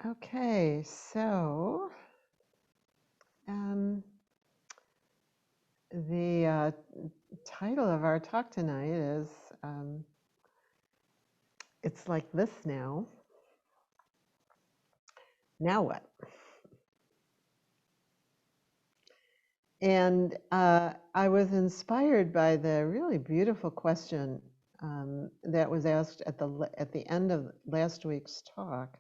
Okay, so the title of our talk tonight is It's Like This Now. Now what? And I was inspired by the really beautiful question that was asked at the end of last week's talk,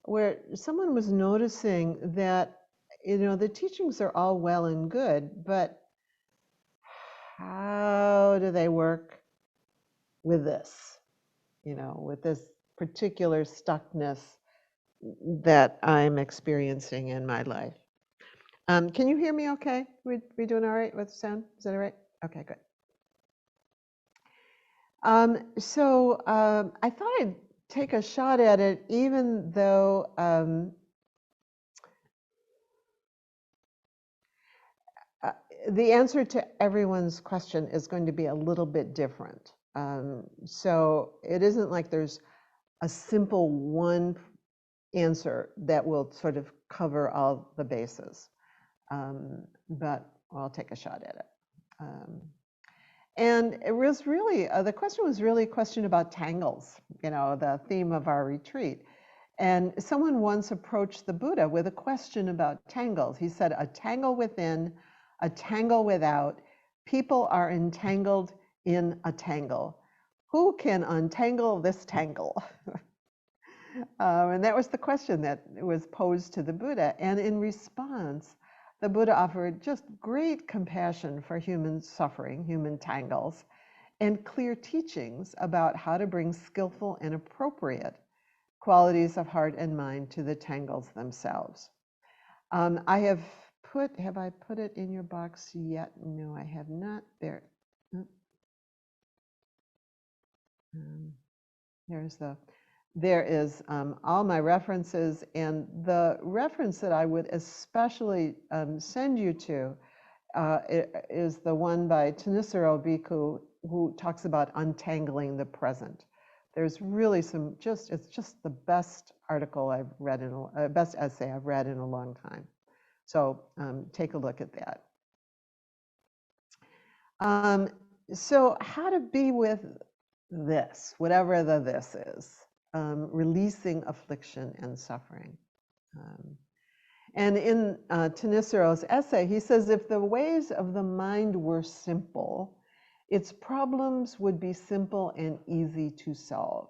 where someone was noticing that, the teachings are all well and good, but how do they work with this, with this particular stuckness that I'm experiencing in my life? Can you hear me okay? We doing all right with the sound? Is that all right? Okay, good. I thought I'd take a shot at it, even though the answer to everyone's question is going to be a little bit different. So it isn't like there's a simple one answer that will sort of cover all the bases. But I'll take a shot at it. And it was really, the question was really a question about tangles, the theme of our retreat. And someone once approached the Buddha with a question about tangles. He said, a tangle within, a tangle without, people are entangled in a tangle. Who can untangle this tangle? And that was the question that was posed to the Buddha. And in response, the Buddha offered just great compassion for human suffering, human tangles, and clear teachings about how to bring skillful and appropriate qualities of heart and mind to the tangles themselves. Have I put it in your box yet? No, I have not. There. There is all my references, and the reference that I would especially send you to is the one by Thanissaro Bhikkhu, who talks about untangling the present. There's really it's just the best article I've read best essay I've read in a long time. So take a look at that. So how to be with this, whatever this is, releasing affliction and suffering. And in Thanissaro's essay, he says, if the ways of the mind were simple, its problems would be simple and easy to solve.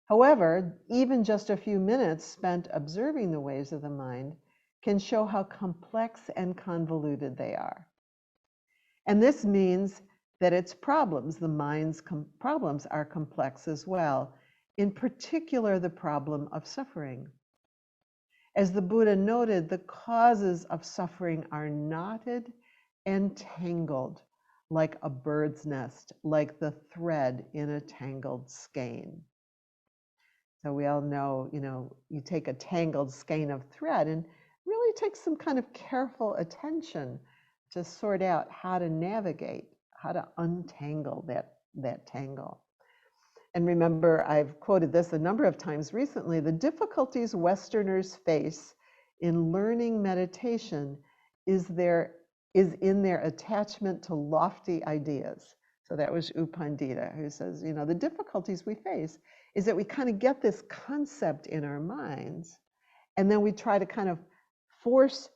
However, even just a few minutes spent observing the ways of the mind can show how complex and convoluted they are. And this means that its problems, the mind's problems, are complex as well, in particular the problem of suffering. As the Buddha noted, the causes of suffering are knotted and tangled like a bird's nest, like the thread in a tangled skein. So we all know, you take a tangled skein of thread and really take some kind of careful attention to sort out how to navigate, how to untangle that tangle. And remember, I've quoted this a number of times recently, the difficulties Westerners face in learning meditation is in their attachment to lofty ideas. So that was U Pandita, who says, the difficulties we face is that we kind of get this concept in our minds, and then we try to kind of force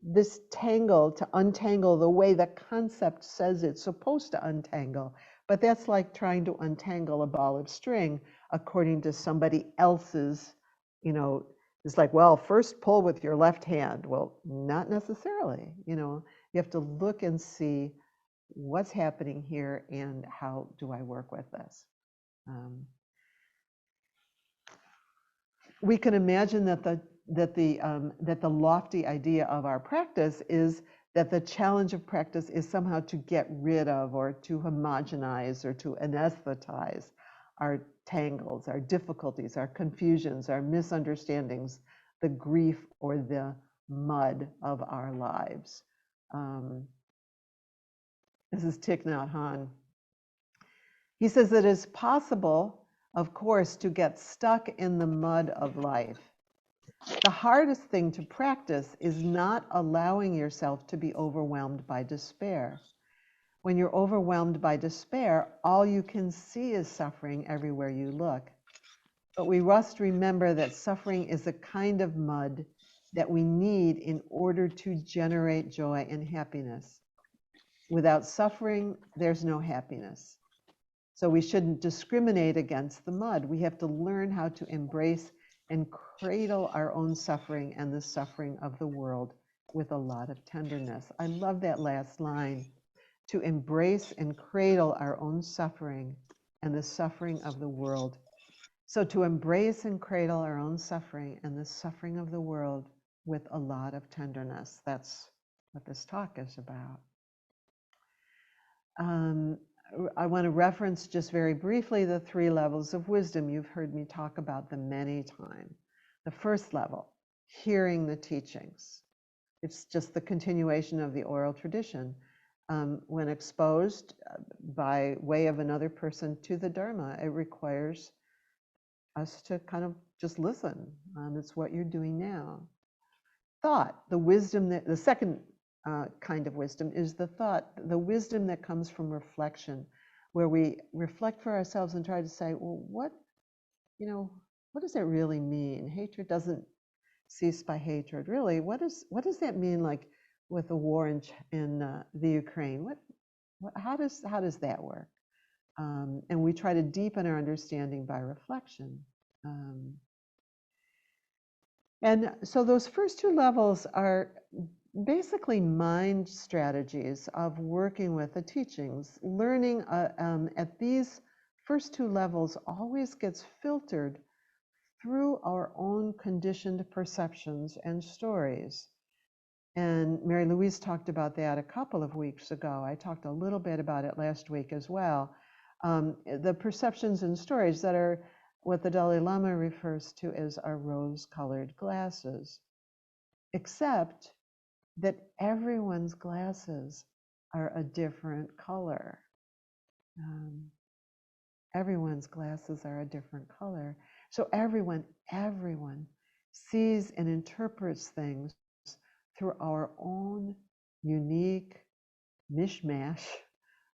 this tangle to untangle the way the concept says it's supposed to untangle. But that's like trying to untangle a ball of string according to somebody else's, it's like, well, first pull with your left hand. Well, not necessarily, you have to look and see what's happening here and how do I work with this. We can imagine that the lofty idea of our practice is that the challenge of practice is somehow to get rid of or to homogenize or to anesthetize our tangles, our difficulties, our confusions, our misunderstandings, the grief or the mud of our lives. This is Thich Nhat Hanh. He says it is possible, of course, to get stuck in the mud of life The hardest thing to practice is not allowing yourself to be overwhelmed by despair. When you're overwhelmed by despair, all you can see is suffering everywhere you look. But we must remember that suffering is a kind of mud that we need in order to generate joy and happiness. Without suffering, there's no happiness. So we shouldn't discriminate against the mud. We have to learn how to embrace and cradle our own suffering and the suffering of the world with a lot of tenderness. I love that last line, to embrace and cradle our own suffering and the suffering of the world. So to embrace and cradle our own suffering and the suffering of the world with a lot of tenderness. That's what this talk is about. I want to reference just very briefly the 3 levels of wisdom. You've heard me talk about them many times. The first level, hearing the teachings. It's just the continuation of the oral tradition. When exposed by way of another person to the Dharma, it requires us to kind of just listen. It's what you're doing now. Thought, the wisdom that, the second kind of wisdom is the thought, the wisdom that comes from reflection, where we reflect for ourselves and try to say, well, what does that really mean? Hatred doesn't cease by hatred. Really, what does that mean? Like with the war in the Ukraine, how does that work? And we try to deepen our understanding by reflection. And so those first 2 levels are basically mind strategies of working with the teachings. Learning at these first 2 levels always gets filtered through our own conditioned perceptions and stories. And Mary Louise talked about that a couple of weeks ago. I talked a little bit about it last week as well. The perceptions and stories that are what the Dalai Lama refers to as our rose-colored glasses, except that everyone's glasses are a different color. Everyone's glasses are a different color. So everyone sees and interprets things through our own unique mishmash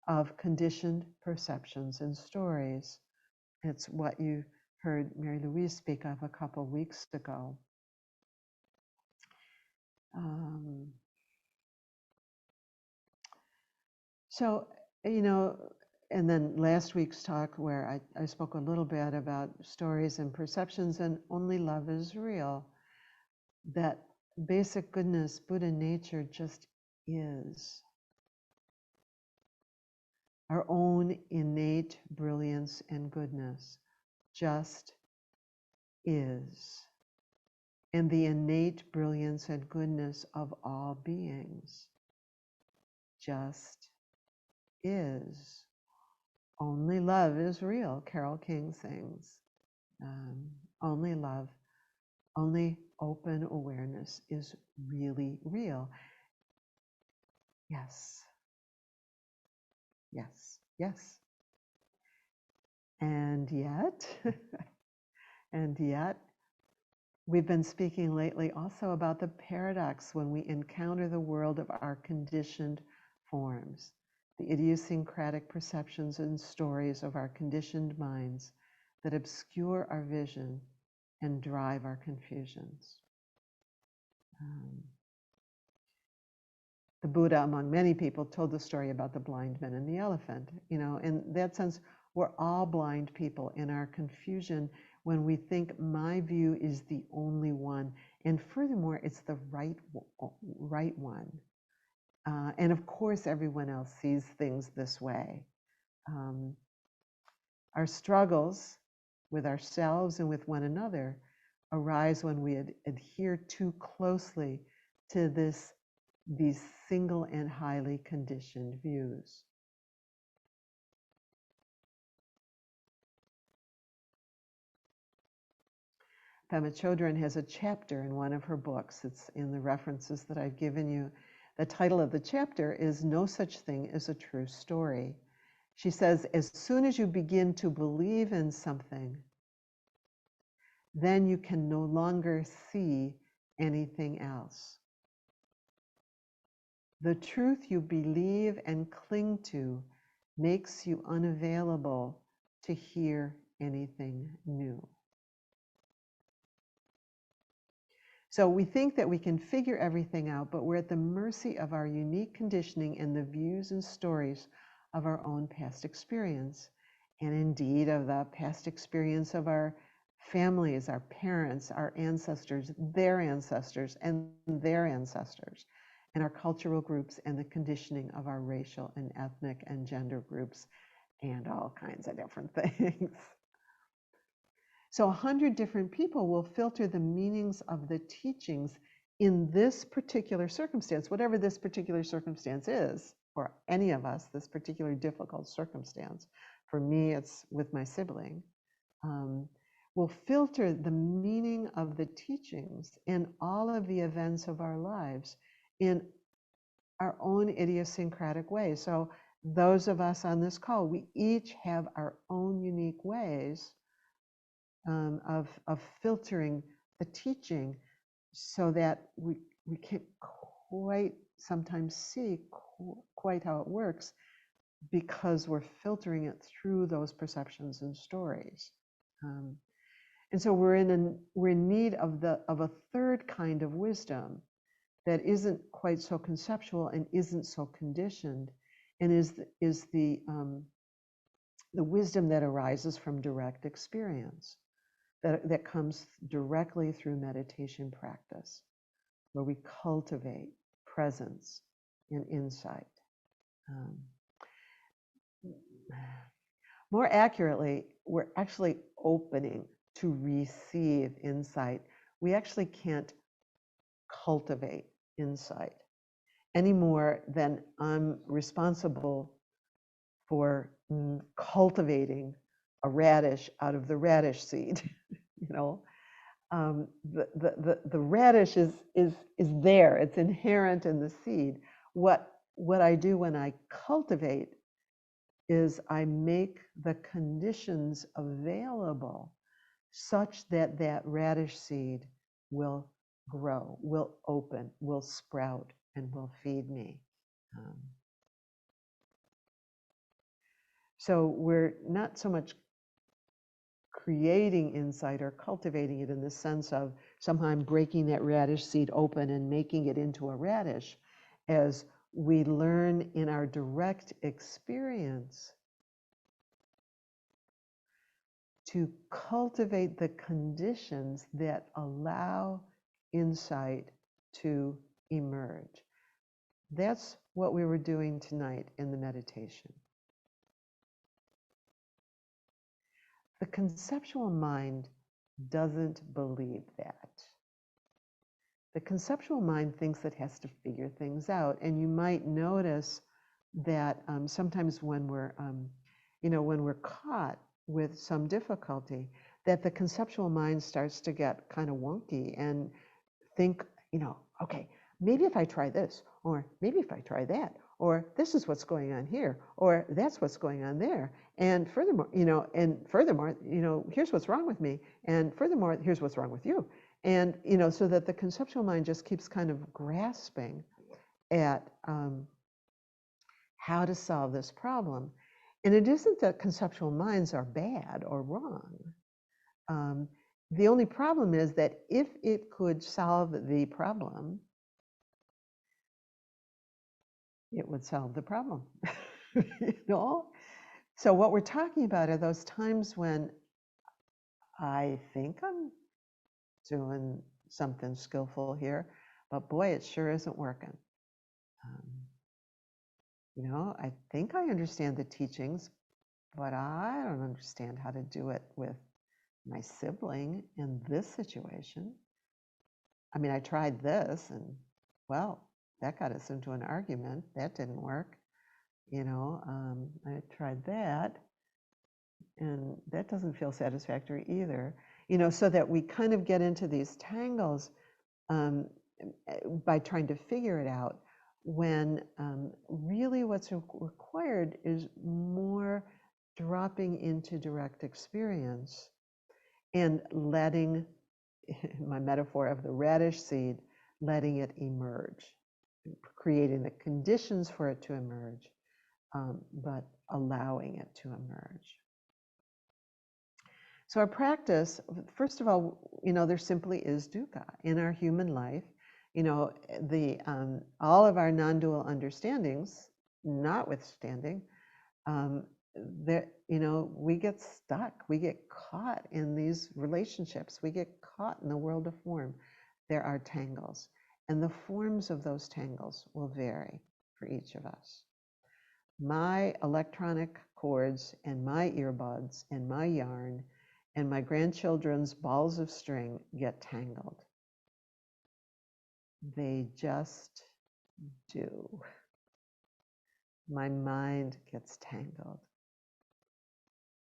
of conditioned perceptions and stories. It's what you heard Mary Louise speak of a couple of weeks ago. So, and then last week's talk where I spoke a little bit about stories and perceptions and only love is real. That basic goodness, Buddha nature just is. Our own innate brilliance and goodness just is. And the innate brilliance and goodness of all beings just is. Only love is real, Carole King sings. Only love, only open awareness is really real. Yes. Yes. Yes. And yet, we've been speaking lately also about the paradox when we encounter the world of our conditioned forms, the idiosyncratic perceptions and stories of our conditioned minds that obscure our vision and drive our confusions. The Buddha, among many people, told the story about the blind man and the elephant. In that sense, we're all blind people in our confusion when we think my view is the only one, and furthermore, it's the right one. And of course, everyone else sees things this way. Our struggles with ourselves and with one another arise when we adhere too closely to these single and highly conditioned views. Pema Chodron has a chapter in one of her books. It's in the references that I've given you. The title of the chapter is No Such Thing as a True Story. She says, as soon as you begin to believe in something, then you can no longer see anything else. The truth you believe and cling to makes you unavailable to hear anything new. So we think that we can figure everything out, but we're at the mercy of our unique conditioning and the views and stories of our own past experience, and indeed of the past experience of our families, our parents, our ancestors, their ancestors, and their ancestors, and our cultural groups, and the conditioning of our racial and ethnic and gender groups, and all kinds of different things. So 100 different people will filter the meanings of the teachings in this particular circumstance, whatever this particular circumstance is, for any of us, this particular difficult circumstance. For me, it's with my sibling. Will filter the meaning of the teachings in all of the events of our lives in our own idiosyncratic ways. So those of us on this call, we each have our own unique ways of filtering the teaching so that we can't quite sometimes see quite how it works because we're filtering it through those perceptions and stories. And so we're in need of a third kind of wisdom that isn't quite so conceptual and isn't so conditioned, and is the wisdom that arises from direct experience. That comes directly through meditation practice, where we cultivate presence and insight. More accurately, we're actually opening to receive insight. We actually can't cultivate insight any more than I'm responsible for cultivating a radish out of the radish seed. You know, the radish is there. It's inherent in the seed. What I do when I cultivate is I make the conditions available such that that radish seed will grow, will open, will sprout, and will feed me. So we're not so much creating insight or cultivating it in the sense of somehow I'm breaking that radish seed open and making it into a radish, as we learn in our direct experience to cultivate the conditions that allow insight to emerge. That's what we were doing tonight in the meditation. The conceptual mind doesn't believe that. The conceptual mind thinks it has to figure things out, and you might notice that sometimes when we're, when we're caught with some difficulty, that the conceptual mind starts to get kind of wonky and think, okay, maybe if I try this, or maybe if I try that, or this is what's going on here, or that's what's going on there, and furthermore, here's what's wrong with me, and furthermore, here's what's wrong with you, and so that the conceptual mind just keeps kind of grasping at how to solve this problem. And it isn't that conceptual minds are bad or wrong. The only problem is that if it could solve the problem, it would solve the problem. So what we're talking about are those times when I think I'm doing something skillful here, but boy, it sure isn't working. I think I understand the teachings, but I don't understand how to do it with my sibling in this situation. I mean, I tried this and, well, that got us into an argument. That didn't work. I tried that and that doesn't feel satisfactory either. So that we kind of get into these tangles by trying to figure it out, when really what's required is more dropping into direct experience and letting, my metaphor of the radish seed, letting it emerge, creating the conditions for it to emerge, but allowing it to emerge. So our practice, first of all, there simply is dukkha in our human life. All of our non-dual understandings notwithstanding, we get stuck, we get caught in these relationships, we get caught in the world of form. There are tangles, and the forms of those tangles will vary for each of us. My electronic cords and my earbuds and my yarn and my grandchildren's balls of string get tangled. They just do. My mind gets tangled.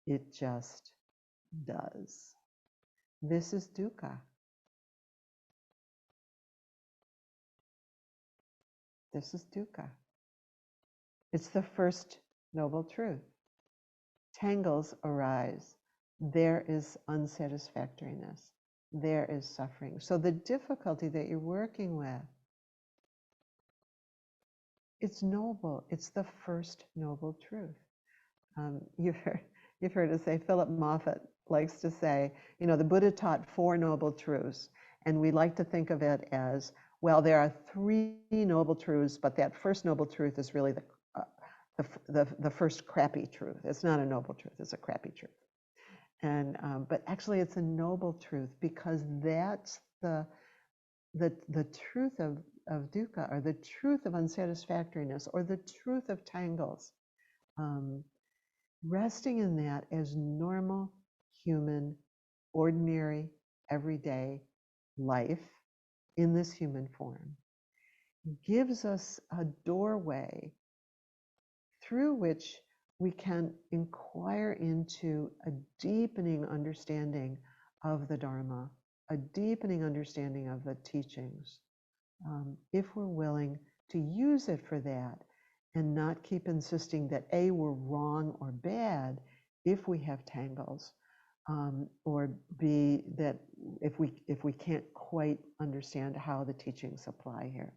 It just does. This is dukkha. This is dukkha. It's the first noble truth. Tangles arise. There is unsatisfactoriness. There is suffering. So the difficulty that you're working with, it's noble. It's the first noble truth. You've heard us say, Philip Moffat likes to say, the Buddha taught 4 noble truths. And we like to think of it as, well, there are 3 noble truths, but that first noble truth is really the first crappy truth. It's not a noble truth, it's a crappy truth. And but actually it's a noble truth, because that's the truth of dukkha, or the truth of unsatisfactoriness, or the truth of tangles. Resting in that as normal, human, ordinary, everyday life in this human form gives us a doorway through which we can inquire into a deepening understanding of the Dharma, a deepening understanding of the teachings, if we're willing to use it for that and not keep insisting that A, we're wrong or bad if we have tangles, or B, that if we can't quite understand how the teachings apply here.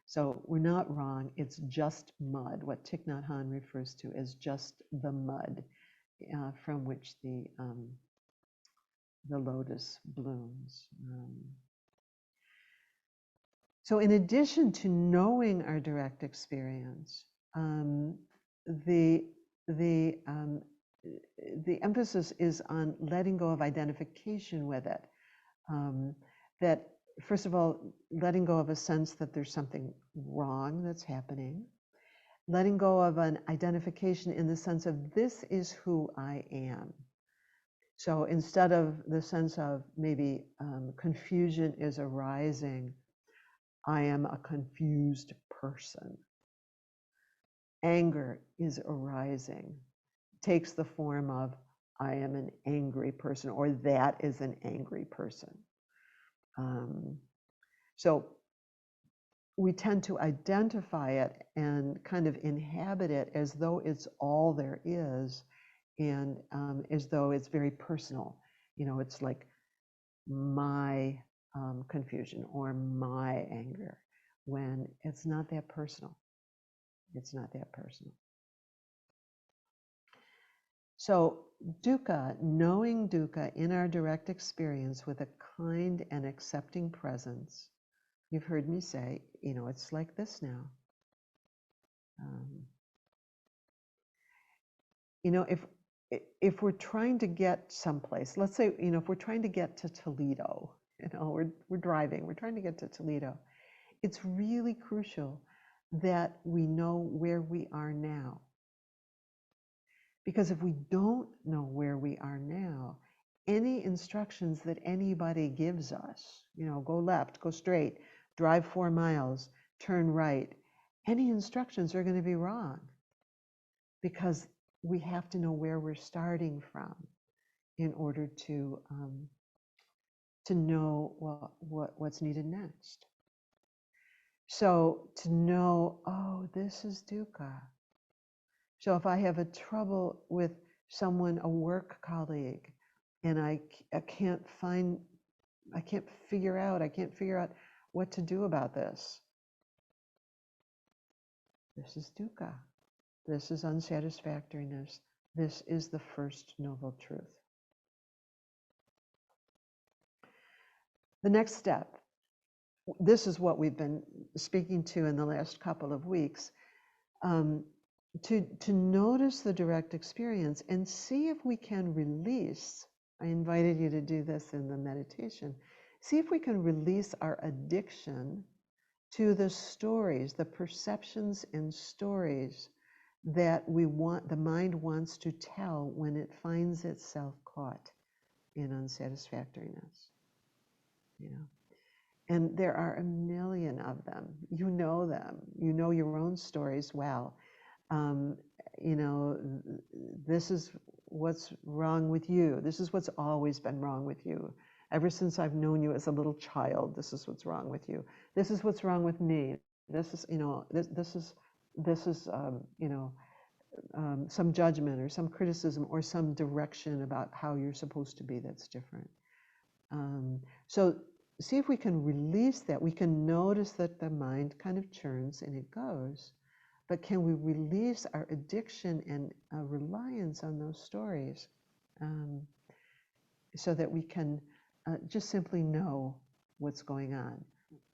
So we're not wrong, it's just mud, what Thich Nhat Hanh refers to as just the mud from which the lotus blooms. So in addition to knowing our direct experience, the emphasis is on letting go of identification with it. That, first of all, letting go of a sense that there's something wrong that's happening, letting go of an identification in the sense of this is who I am. So instead of the sense of maybe confusion is arising, I am a confused person. Anger is arising, takes the form of I am an angry person, or that is an angry person. So we tend to identify it and kind of inhabit it as though it's all there is, and as though it's very personal. It's like my confusion or my anger, when it's not that personal. It's not that personal. So dukkha, knowing dukkha in our direct experience with a kind and accepting presence. You've heard me say, it's like this now. If we're trying to get someplace, let's say, if we're trying to get to Toledo, we're driving, we're trying to get to Toledo, it's really crucial that we know where we are now. Because if we don't know where we are now, any instructions that anybody gives us, go left, go straight, drive 4 miles, turn right, any instructions are going to be wrong, because we have to know where we're starting from in order to know what's needed next. So to know, oh, this is dukkha. So if I have a trouble with someone, a work colleague, and I can't figure out what to do about this. This is dukkha. This is unsatisfactoriness. This is the first noble truth. The next step, this is what we've been speaking to in the last couple of weeks, to notice the direct experience and see if we can release. I invited you to do this in the meditation. See if we can release our addiction to the stories, the perceptions and stories that the mind wants to tell when it finds itself caught in unsatisfactoriness. You know, and there are a million of them. You know them. You know your own stories well. You know, this is what's wrong with you. This is what's always been wrong with you. Ever since I've known you as a little child, this is what's wrong with you. This is what's wrong with me. This is, you know, this is, you know, some judgment or some criticism or some direction about how you're supposed to be that's different. So see if we can release that. We can notice that the mind kind of churns and it goes, but can we release our addiction and reliance on those stories so that we can just simply know what's going on?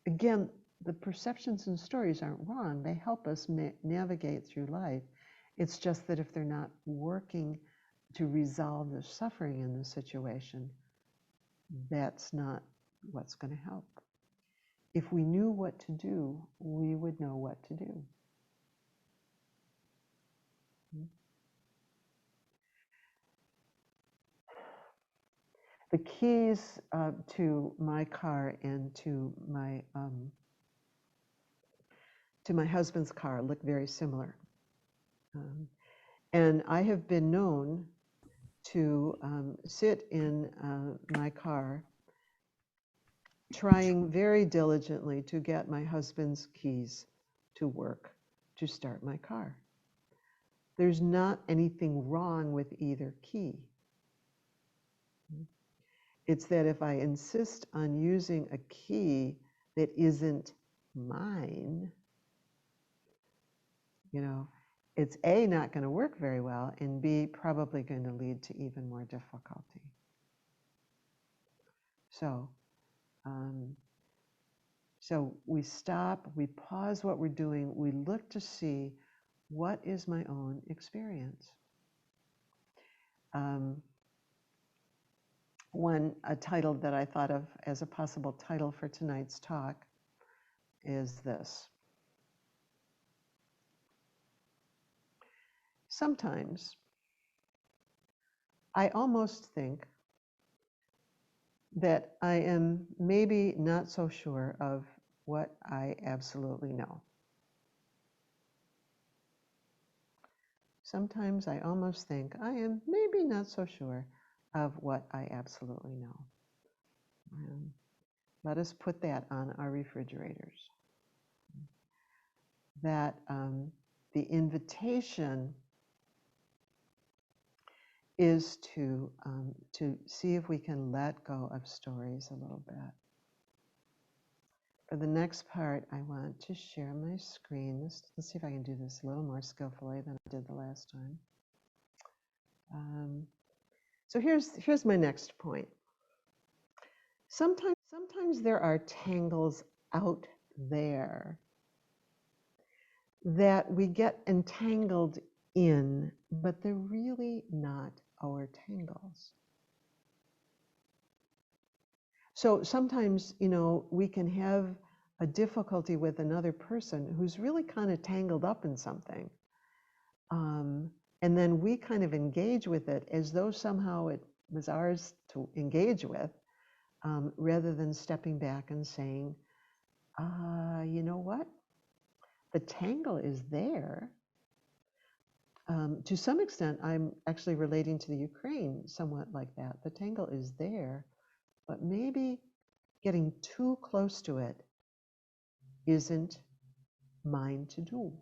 Again, the perceptions and stories aren't wrong. They help us navigate through life. It's just that if they're not working to resolve the suffering in the situation, that's not what's going to help. If we knew what to do, we would know what to do. The keys to my car and to my husband's car look very similar. And I have been known to sit in my car trying very diligently to get my husband's keys to work to start my car. There's not anything wrong with either key. It's that if I insist on using a key that isn't mine, you know, it's A, not going to work very well, and B, probably going to lead to even more difficulty. So, so we stop, we pause what we're doing, we look to see what is my own experience. A title that I thought of as a possible title for tonight's talk is this. Sometimes I almost think that I am maybe not so sure of what I absolutely know. Sometimes I almost think I am maybe not so sure of what I absolutely know. Let us put that on our refrigerators. That the invitation is to see if we can let go of stories a little bit. For the next part, I want to share my screen. Let's see if I can do this a little more skillfully than I did the last time. So here's my next point. Sometimes there are tangles out there that we get entangled in, but they're really not our tangles. So sometimes, you know, we can have a difficulty with another person who's really kind of tangled up in something. And then we kind of engage with it as though somehow it was ours to engage with, rather than stepping back and saying, you know what? The tangle is there. To some extent, I'm actually relating to the Ukraine somewhat like that. The tangle is there, but maybe getting too close to it isn't mine to do.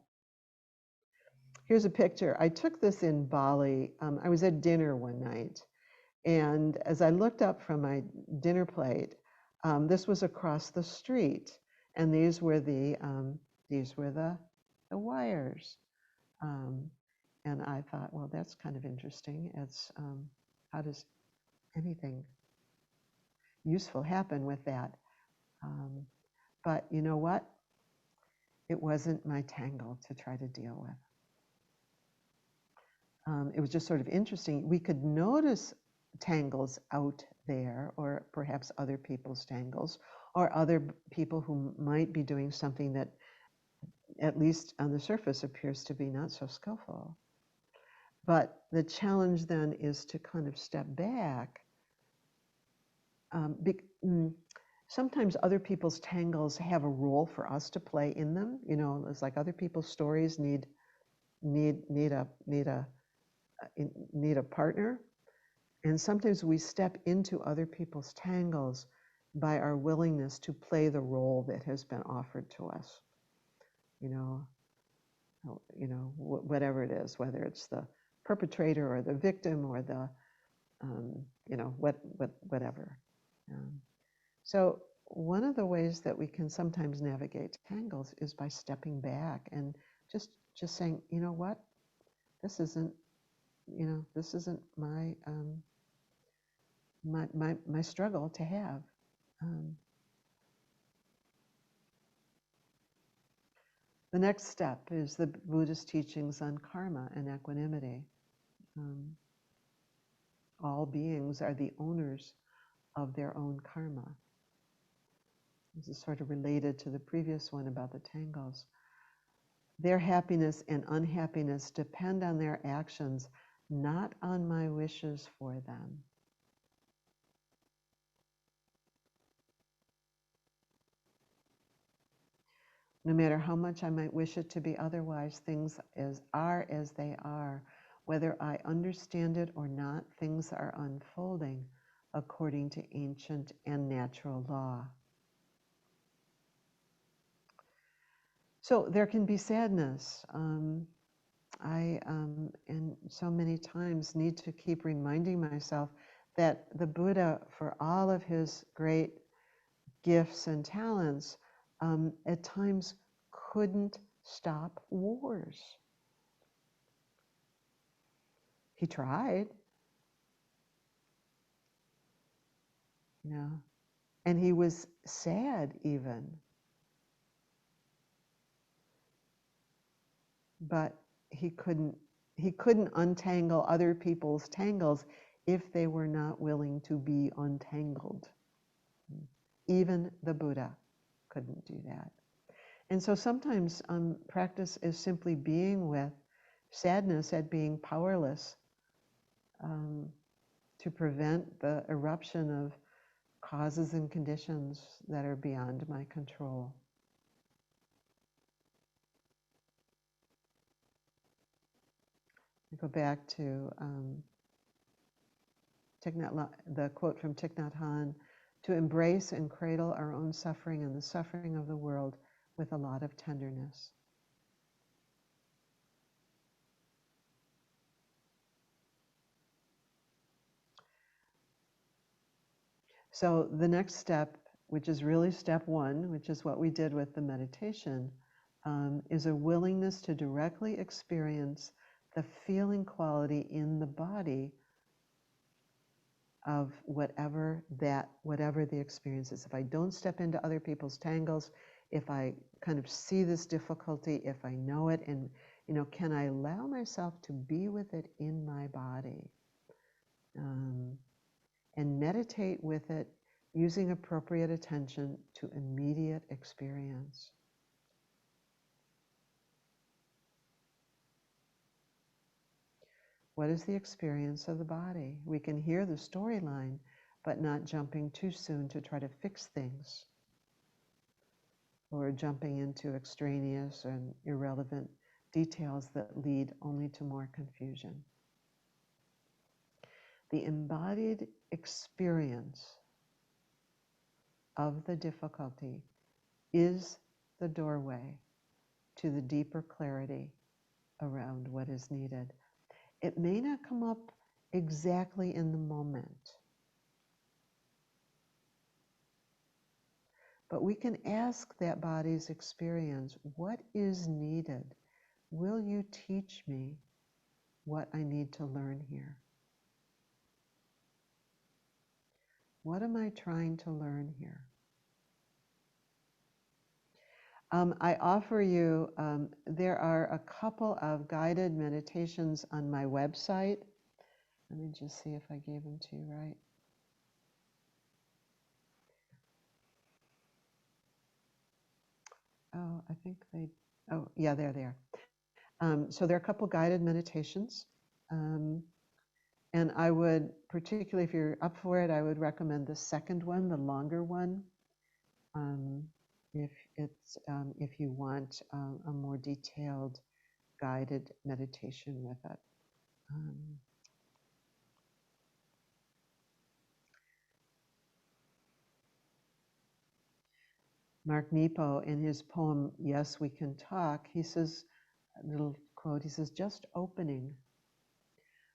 Here's a picture. I took this in Bali. I was at dinner one night, and as I looked up from my dinner plate, this was across the street, and these were the wires. And I thought, well, that's kind of interesting. It's how does anything useful happen with that? But you know what? It wasn't my tangle to try to deal with. It was just sort of interesting. We could notice tangles out there, or perhaps other people's tangles, or other people who might be doing something that, at least on the surface, appears to be not so skillful. But the challenge then is to kind of step back. Sometimes other people's tangles have a role for us to play in them. You know, it's like other people's stories need a partner. And sometimes we step into other people's tangles by our willingness to play the role that has been offered to us. You know, whatever it is, whether it's the perpetrator or the victim or the, whatever. So one of the ways that we can sometimes navigate tangles is by stepping back and just saying, you know what, this isn't my my struggle to have. The next step is the Buddhist teachings on karma and equanimity. All beings are the owners of their own karma. This is sort of related to the previous one about the tangles. Their happiness and unhappiness depend on their actions, not on my wishes for them. No matter how much I might wish it to be otherwise, things are as they are. Whether I understand it or not, things are unfolding according to ancient and natural law. So there can be sadness. I, and so many times, need to keep reminding myself that the Buddha, for all of his great gifts and talents, at times couldn't stop wars. He tried, and he was sad even. But he couldn't untangle other people's tangles if they were not willing to be untangled. Even the Buddha couldn't do that. And so sometimes practice is simply being with sadness at being powerless to prevent the eruption of causes and conditions that are beyond my control. I go back to the quote from Thich Nhat Hanh, to embrace and cradle our own suffering and the suffering of the world with a lot of tenderness. So the next step, which is really step one, which is what we did with the meditation, is a willingness to directly experience the feeling quality in the body of whatever the experience is. If I don't step into other people's tangles, if I kind of see this difficulty, if I know it, and can I allow myself to be with it in my body, and meditate with it using appropriate attention to immediate experience. What is the experience of the body? We can hear the storyline, but not jumping too soon to try to fix things, or jumping into extraneous and irrelevant details that lead only to more confusion. The embodied experience of the difficulty is the doorway to the deeper clarity around what is needed. It may not come up exactly in the moment, but we can ask that body's experience, what is needed? Will you teach me what I need to learn here? What am I trying to learn here? I offer you, there are a couple of guided meditations on my website. Let me just see if I gave them to you right. Oh, I think they, oh, yeah, there they are. So there are a couple guided meditations. And I would, particularly if you're up for it, I would recommend the second one, the longer one. If it's if you want a more detailed guided meditation with it. Mark Nepo, in his poem "Yes, We Can Talk," he says, a little quote, he says, "Just opening,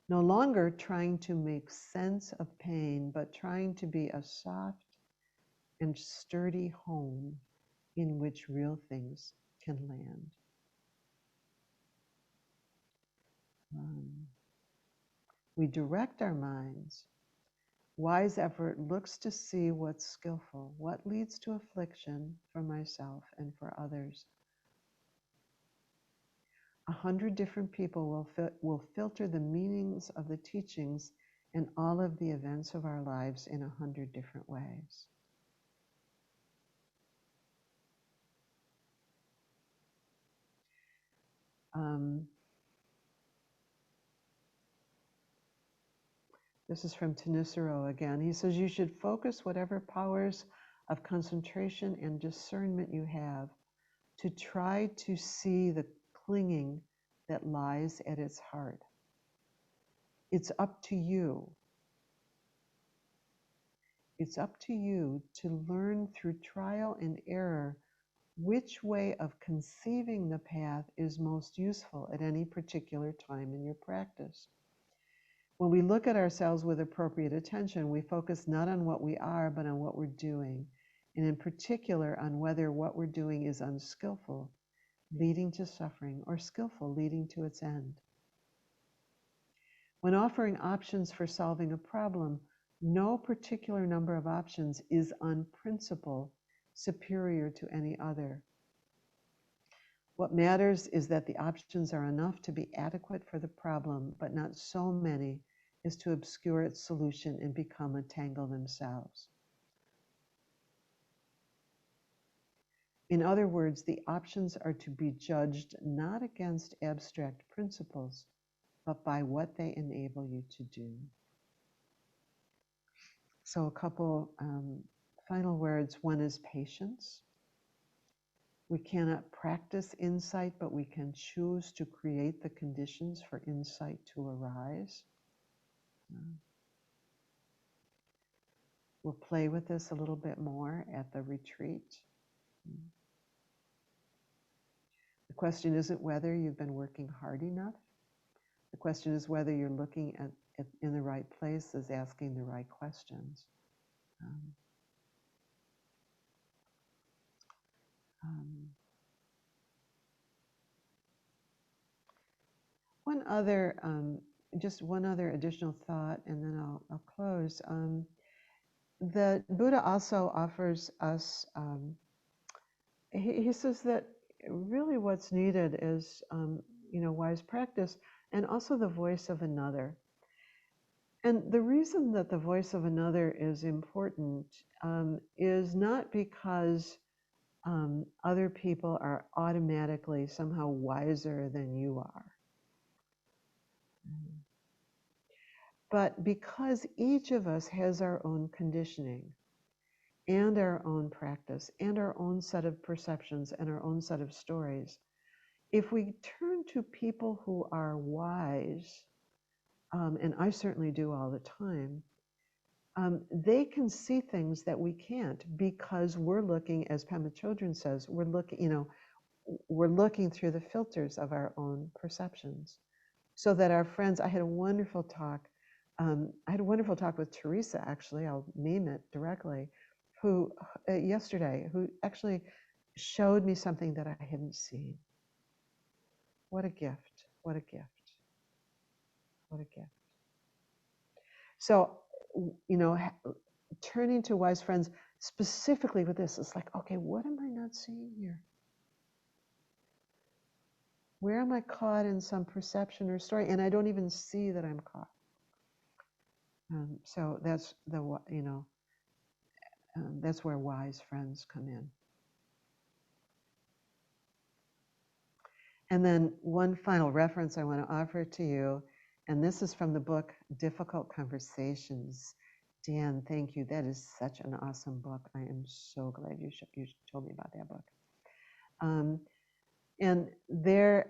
no longer trying to make sense of pain, but trying to be a soft and sturdy home in which real things can land." We direct our minds. Wise effort looks to see what's skillful, what leads to affliction for myself and for others. 100 different people will filter the meanings of the teachings and all of the events of our lives in 100 different ways. This is from Tanisaro again. He says, you should focus whatever powers of concentration and discernment you have to try to see the clinging that lies at its heart. It's up to you. It's up to you to learn through trial and error which way of conceiving the path is most useful at any particular time in your practice. When we look at ourselves with appropriate attention, we focus not on what we are, but on what we're doing, and in particular on whether what we're doing is unskillful, leading to suffering, or skillful, leading to its end. When offering options for solving a problem, no particular number of options is on principle superior to any other. What matters is that the options are enough to be adequate for the problem, but not so many as to obscure its solution and become a tangle themselves. In other words, the options are to be judged not against abstract principles, but by what they enable you to do. So a couple final words. One is patience. We cannot practice insight, but we can choose to create the conditions for insight to arise. We'll play with this a little bit more at the retreat. The question isn't whether you've been working hard enough. The question is whether you're looking at in the right places, asking the right questions. Just one other additional thought, and then I'll close. The Buddha also offers us, he says that really what's needed is, wise practice and also the voice of another. And the reason that the voice of another is important is not because other people are automatically somehow wiser than you are, but because each of us has our own conditioning and our own practice and our own set of perceptions and our own set of stories. If we turn to people who are wise, and I certainly do all the time, they can see things that we can't because we're looking, as Pema Chodron says, we're looking, we're looking through the filters of our own perceptions, so that our friends. I had a wonderful talk. I had a wonderful talk with Teresa. Actually, I'll name it directly. Who yesterday? Who actually showed me something that I hadn't seen. What a gift! What a gift! What a gift! So, turning to wise friends specifically with this, it's like, okay, what am I not seeing here? Where am I caught in some perception or story, and I don't even see that I'm caught? So that's that's where wise friends come in. And then one final reference I want to offer to you, and this is from the book Difficult Conversations. Dan, thank you. That is such an awesome book. I am so glad you told me about that book. And there,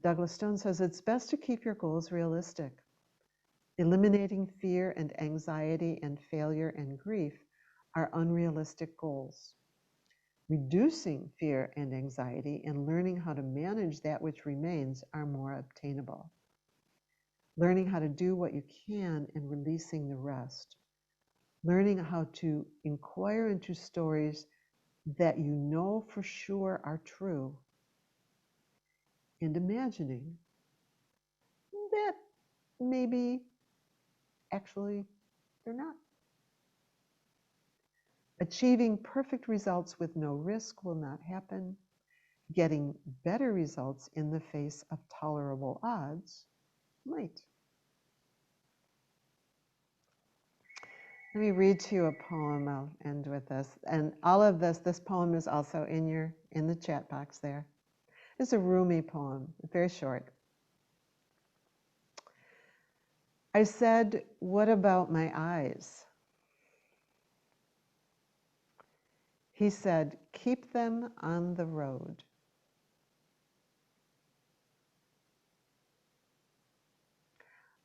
Douglas Stone says, it's best to keep your goals realistic. Eliminating fear and anxiety and failure and grief are unrealistic goals. Reducing fear and anxiety and learning how to manage that which remains are more obtainable. Learning how to do what you can and releasing the rest. Learning how to inquire into stories that you know for sure are true. And imagining that maybe actually they're not. Achieving perfect results with no risk will not happen. Getting better results in the face of tolerable odds might. Let me read to you a poem. I'll end with this. And all of this poem is also in the chat box there. It's a Rumi poem, very short. I said, what about my eyes? He said, keep them on the road.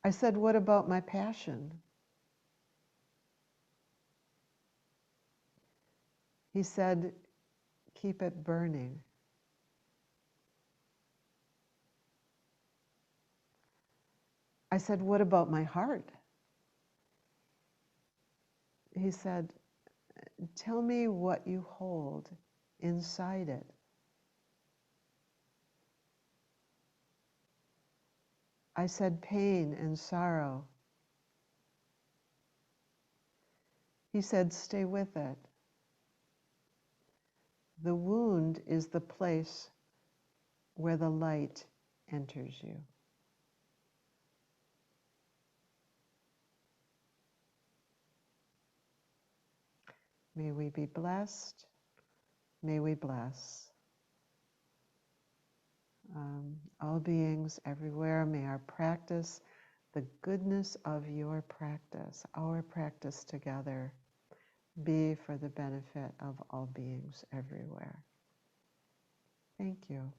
I said, what about my passion? He said, keep it burning. I said, what about my heart? He said, tell me what you hold inside it. I said, pain and sorrow. He said, stay with it. The wound is the place where the light enters you. May we be blessed. May we bless. All beings everywhere, may our practice, the goodness of your practice, our practice together, be for the benefit of all beings everywhere. Thank you.